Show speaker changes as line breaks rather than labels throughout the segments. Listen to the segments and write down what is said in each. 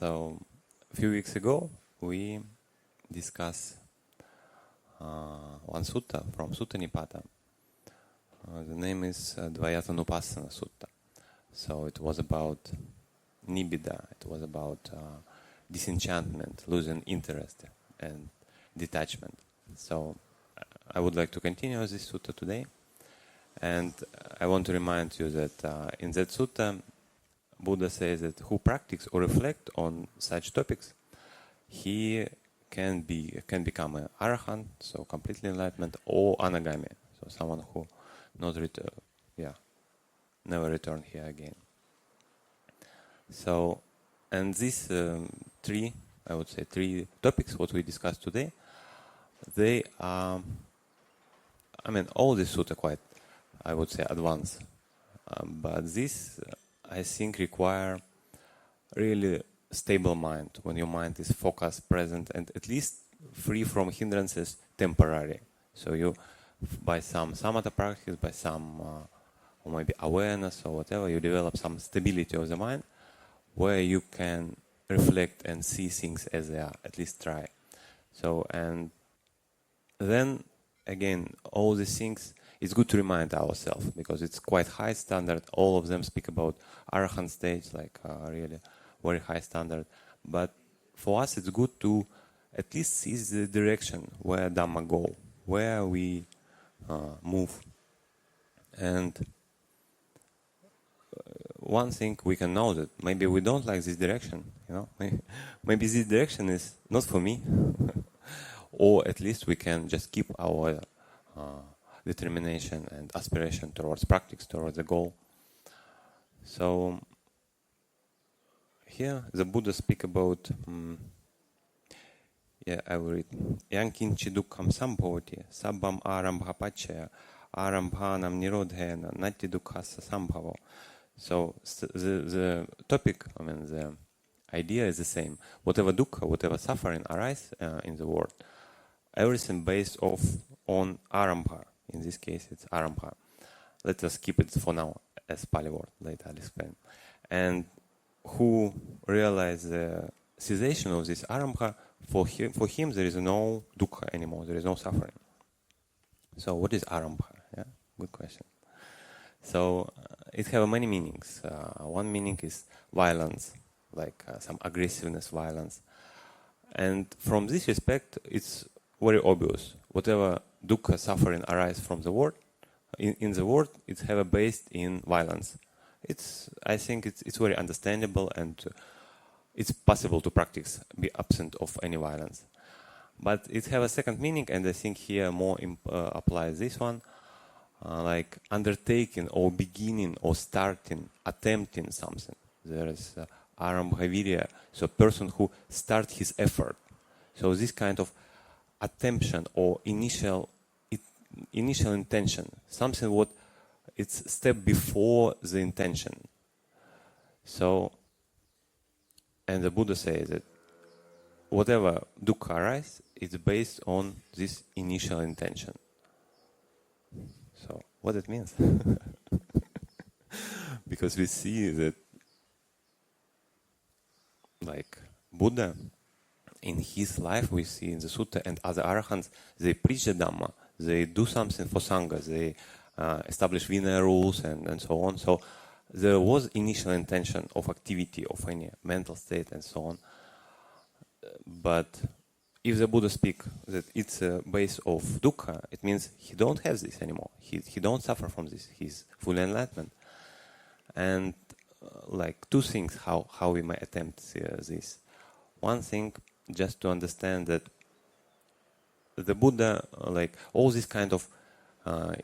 So, a few weeks ago, we discussed one sutta from Sutta Nipata. The name is dvayatānupassanāsutta. So it was about nibbidā, it was about disenchantment, losing interest, and detachment. So I would like to continue this sutta today. And I want to remind you that in that sutta, Buddha says that who practice or reflect on such topics, he can become an arahant, so completely enlightenment, or anagami, so someone who never return here again. So, and these three topics what we discussed today, they are, all this sutta quite, I would say, advanced, but this I think require really stable mind, when your mind is focused, present, and at least free from hindrances temporary. So you, by some samatha practice, by some or maybe awareness or whatever, you develop some stability of the mind where you can reflect and see things as they are, at least try. So, and then again, all these things, it's good to remind ourselves, because it's quite high standard. All of them speak about arahant stage, like really very high standard. But for us, it's good to at least see the direction where Dhamma go, where we move. And one thing we can know that maybe we don't like this direction, maybe this direction is not for me, or at least we can just keep our determination and aspiration towards practice, towards the goal. So here the Buddha speak about I will read. Yankinchi dukkham sambhavati sabbam arambha pacchaya arambhanam nirodhena nati dukkhasa sambhavo. So the topic, the idea is the same. Whatever dukkha, whatever suffering arise in the world, everything based on arambha. In this case, it's arambha. Let us keep it for now as Pali word. Later I'll explain. And who realize the cessation of this arambha, for him there is no dukkha anymore. There is no suffering. So what is arambha? Yeah, good question. So it has many meanings. One meaning is violence, like some aggressiveness, violence. And from this respect, it's very obvious. Whatever dukkha, suffering arise from the world, in the world, it's have a based in violence. I think it's very understandable, and it's possible to practice, be absent of any violence. But it have a second meaning, and I think here more applies this one, like undertaking or beginning or starting, attempting something. There is arambhavirya, so person who start his effort. So this kind of attemption or initial intention, something what it's step before the intention. So, and the Buddha says that whatever dukkha arises, it's based on this initial intention. So, what it means? Because we see that, like Buddha, in his life, we see in the sutta, and other arahants, they preach the Dhamma, they do something for Sangha, they establish Vinaya rules and so on. So there was initial intention of activity, of any mental state and so on. But if the Buddha speak that it's a base of dukkha, it means he don't have this anymore. He don't suffer from this. He's fully enlightenment. And like two things, how we may attempt this. One thing, just to understand that the Buddha, like all this kind of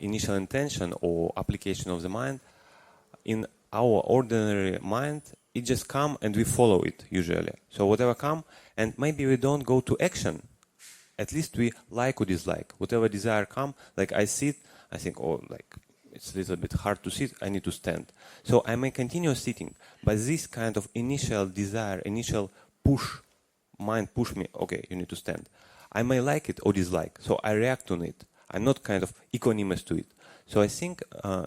initial intention or application of the mind, in our ordinary mind, it just come and we follow it usually. So whatever come, and maybe we don't go to action. At least we like or dislike. Whatever desire come, like I sit, I think, like it's a little bit hard to sit, I need to stand. So I may continue sitting, but this kind of initial desire, initial push, mind push me, okay, you need to stand. I may like it or dislike, so I react on it. I'm not kind of equanimous to it. So I think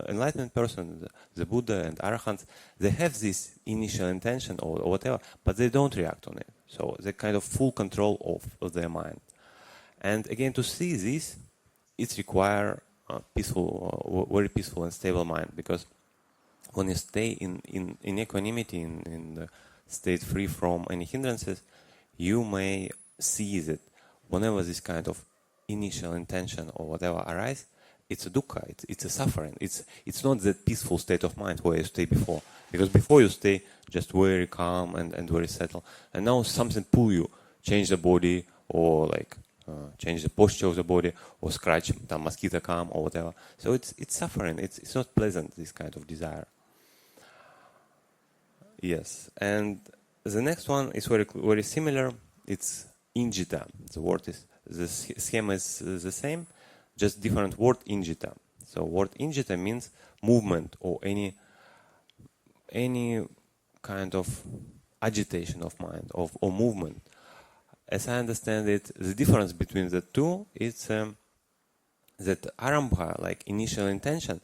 enlightened person, the Buddha and Arahants, they have this initial intention or whatever, but they don't react on it. So they kind of full control of their mind. And again, to see this, it requires peaceful, very peaceful and stable mind, because when you stay in equanimity, in the state free from any hindrances, you may see that whenever this kind of initial intention or whatever arises, it's a dukkha, it's a suffering. It's not that peaceful state of mind where you stay before. Because before you stay just very calm and very settled. And now something pull you, change the body, or like change the posture of the body, or scratch the mosquito come or whatever. So it's suffering. It's not pleasant, this kind of desire. Yes, and the next one is very, very similar. It's injita. The word is, the schema is the same, just different word, injita. So word injita means movement or any kind of agitation of mind or movement. As I understand it, the difference between the two is that arambha, like initial intention,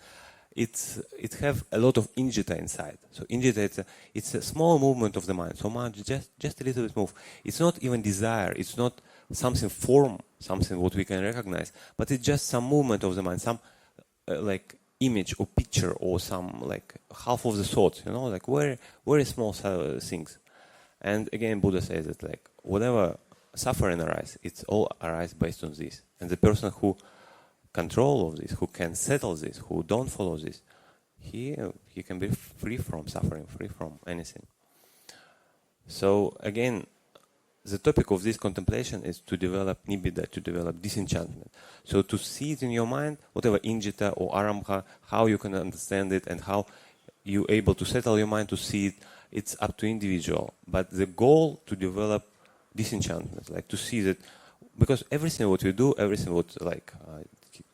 it have a lot of injita inside. So injita, it's a small movement of the mind. So mind just a little bit move. It's not even desire. It's not something form, something what we can recognize, but it's just some movement of the mind, some like image or picture or some like half of the thoughts, like very, very small things. And again, Buddha says that like whatever suffering arises, it's all arises based on this. And the person who control of this, who can settle this, who don't follow this, he can be free from suffering, free from anything. So again, the topic of this contemplation is to develop nibbidā, to develop disenchantment. So to see it in your mind, whatever injita or arambha, how you can understand it and how you're able to settle your mind to see it, it's up to individual. But the goal to develop disenchantment, like to see that, because everything what we do, everything what like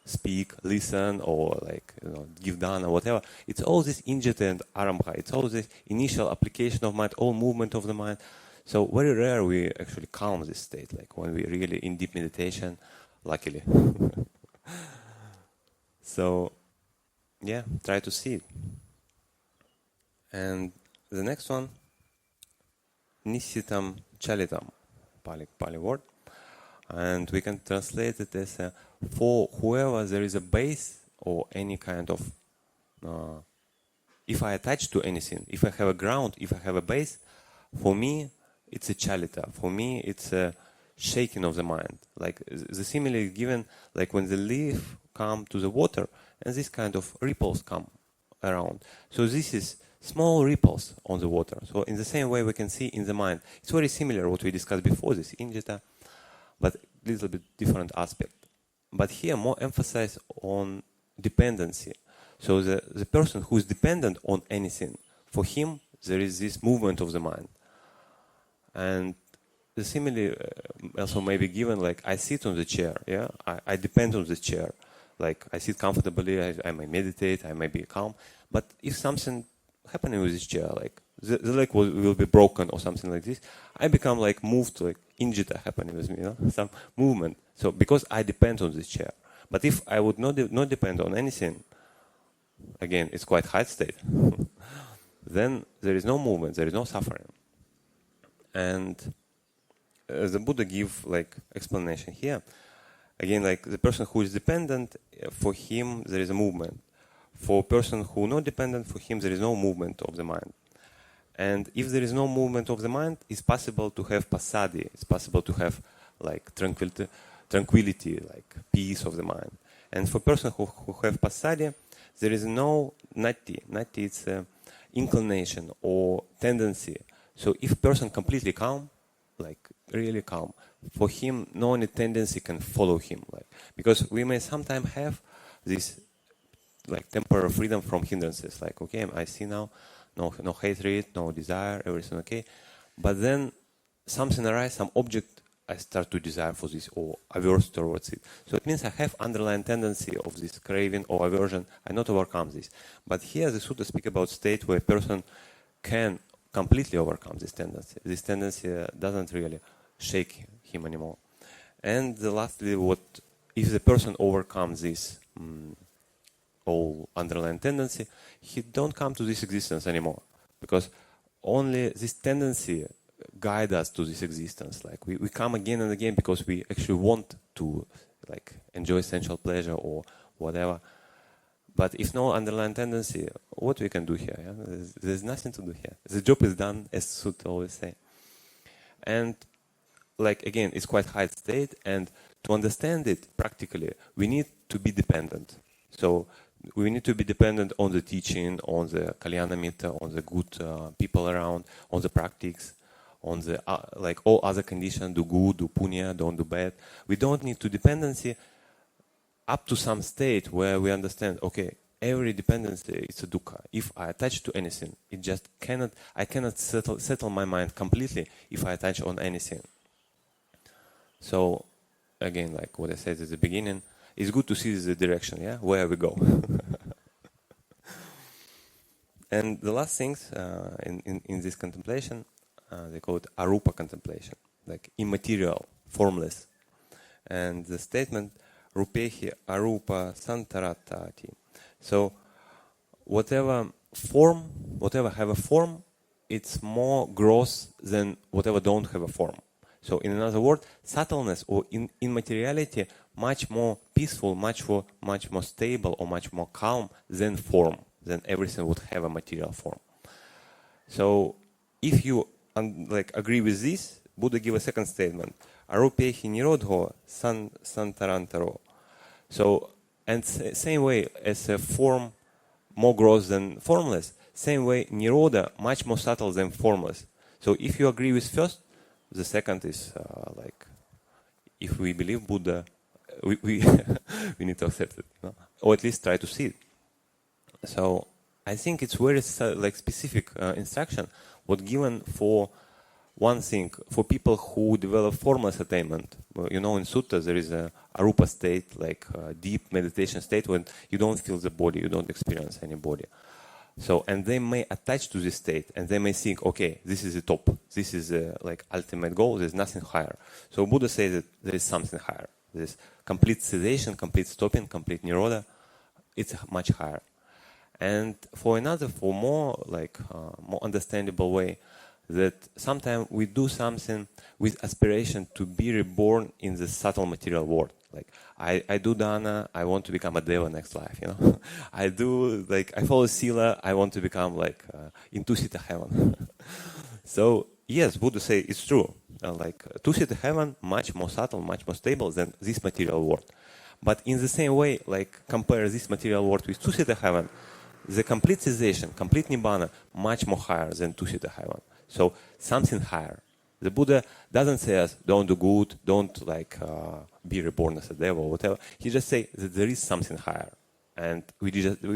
speak, listen, or like give dana or whatever, it's all this injita and arambha. It's all this initial application of mind, all movement of the mind. So very rare we actually calm this state, like when we really in deep meditation, luckily. So yeah, try to see it. And the next one, nisitam chalitam, Pali word. And we can translate it as for whoever there is a base or any kind of, if I attach to anything, if I have a ground, if I have a base, for me, it's a chalita. For me, it's a shaking of the mind. Like the simile is given, like when the leaf come to the water, and this kind of ripples come around. So this is small ripples on the water. So in the same way we can see in the mind. It's very similar what we discussed before, this injita, but a little bit different aspect. But here more emphasis on dependency. So the person who is dependent on anything, for him there is this movement of the mind. And the simile also may be given like I sit on the chair, yeah, I depend on the chair. Like I sit comfortably, I may meditate, I may be calm. But if something happening with this chair, like the leg will be broken or something like this, I become like moved, like injita happening with me, some movement. So because I depend on this chair. But if I would not depend on anything, again, it's quite high state, then there is no movement, there is no suffering. And the Buddha give like explanation here. Again, like the person who is dependent, for him there is a movement. For a person who is not dependent, for him there is no movement of the mind. And if there is no movement of the mind, it's possible to have passaddhi. It's possible to have like tranquility, like peace of the mind. And for a person who have passaddhi, there is no nati. Nati is inclination or tendency. So if a person completely calm, like really calm, for him no any tendency can follow him, like because we may sometimes have this like temporary freedom from hindrances, like okay, I see now no hatred, no desire, everything okay, but then something arises, some object I start to desire for this or averse towards it. So it means I have underlying tendency of this craving or aversion. I not overcome this. But here the sutta speak about state where a person can completely overcome this tendency. This tendency doesn't really shake him anymore. And lastly, what if the person overcomes this all underlying tendency, he don't come to this existence anymore, because only this tendency guide us to this existence. Like we come again and again because we actually want to like enjoy sensual pleasure or whatever. But if no underlying tendency, what we can do here? Yeah? There's nothing to do here. The job is done, as Sutta always say. And like again, it's quite high state, and to understand it practically, we need to be dependent. So we need to be dependent on the teaching, on the Kalyana Mitta, on the good people around, on the practice, on the like all other conditions, do good, do punya, don't do bad. We don't need to dependency up to some state where we understand, okay, every dependency is a dukkha. If I attach to anything, it just cannot, I cannot settle my mind completely if I attach on anything. So again, like what I said at the beginning, it's good to see the direction, yeah, where we go. And the last things in this contemplation, they call it arupa contemplation, like immaterial, formless. And the statement, rupehi arupa santaratati. So whatever have a form, it's more gross than whatever don't have a form. So in another word, subtleness or immateriality much more peaceful, much more stable or much more calm than form, than everything would have a material form. So if you like agree with this, Buddha give a second statement, arupehi nirodho santarantaro. So, and same way as a form more gross than formless, same way nirodha much more subtle than formless. So if you agree with first, the second is like, if we believe Buddha, we we need to accept it, no? Or at least try to see it. So I think it's very like specific instruction what given for one thing, for people who develop formless attainment. You know, in sutta there is a arupa state, like a deep meditation state when you don't feel the body, you don't experience any body. So, and they may attach to this state, and they may think, okay, this is the top, this is like ultimate goal, there's nothing higher. So Buddha says that there is something higher. There's complete cessation, complete stopping, complete nirodha. It's much higher. And for another, for more like more understandable way, that sometimes we do something with aspiration to be reborn in the subtle material world. Like I do dana, I want to become a deva next life, you know. I do like I follow sila, I want to become like in two-seater heaven. So yes, Buddha say it's true. Like two-seater heaven, much more subtle, much more stable than this material world. But in the same way, like compare this material world with two-seater heaven, the complete cessation, complete nibbana, much more higher than two-seater heaven. So something higher. The Buddha doesn't say us, don't do good, don't like be reborn as a devil or whatever. He just say that there is something higher. And we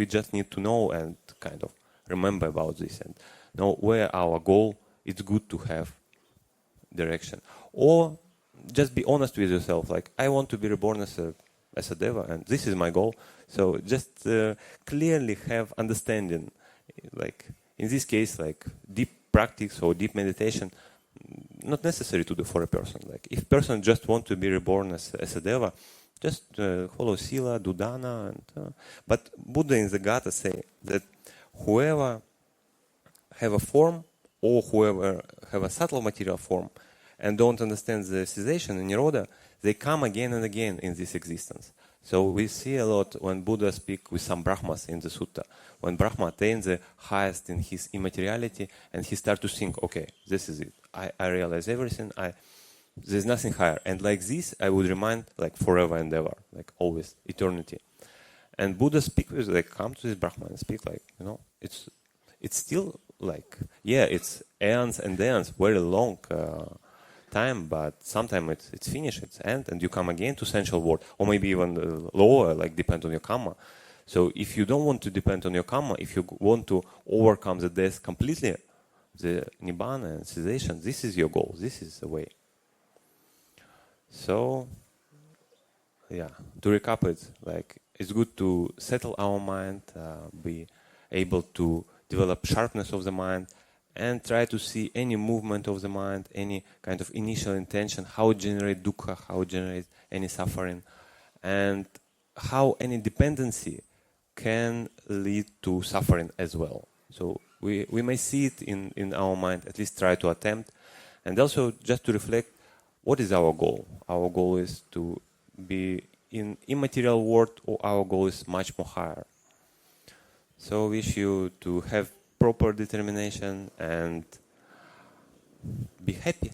just need to know and kind of remember about this and know where our goal. It's good to have direction. Or just be honest with yourself, like I want to be reborn as a deva and this is my goal. So just clearly have understanding. Like in this case, like deep practice or deep meditation, not necessary to do for a person. Like if person just want to be reborn as a deva, just follow sila, do dana. But Buddha in the Gata say that whoever have a form or whoever have a subtle material form and don't understand the cessation and nirodha, they come again and again in this existence. So we see a lot when Buddha speaks with some Brahmas in the sutta. When Brahma attains the highest in his immateriality and he starts to think, okay, this is it. I realize everything. There's nothing higher. And like this, I would remind like forever and ever, like always, eternity. And Buddha speak with, like, come to this Brahma and speak like, you know, it's still like, yeah, it's eons and eons, very long time, but sometimes it's finished, it's end, and you come again to sensual world, or maybe even lower, like depend on your karma. So if you don't want to depend on your karma, if you want to overcome the death completely, the nibbana and cessation, this is your goal, this is the way. So, yeah, to recap it, like it's good to settle our mind, be able to develop sharpness of the mind, and try to see any movement of the mind, any kind of initial intention, how it generates dukkha, how it generates any suffering, and how any dependency can lead to suffering as well. So we may see it in our mind, at least try to attempt, and also just to reflect, what is our goal? Our goal is to be in immaterial world, or our goal is much more higher. So wish you to have proper determination and be happy.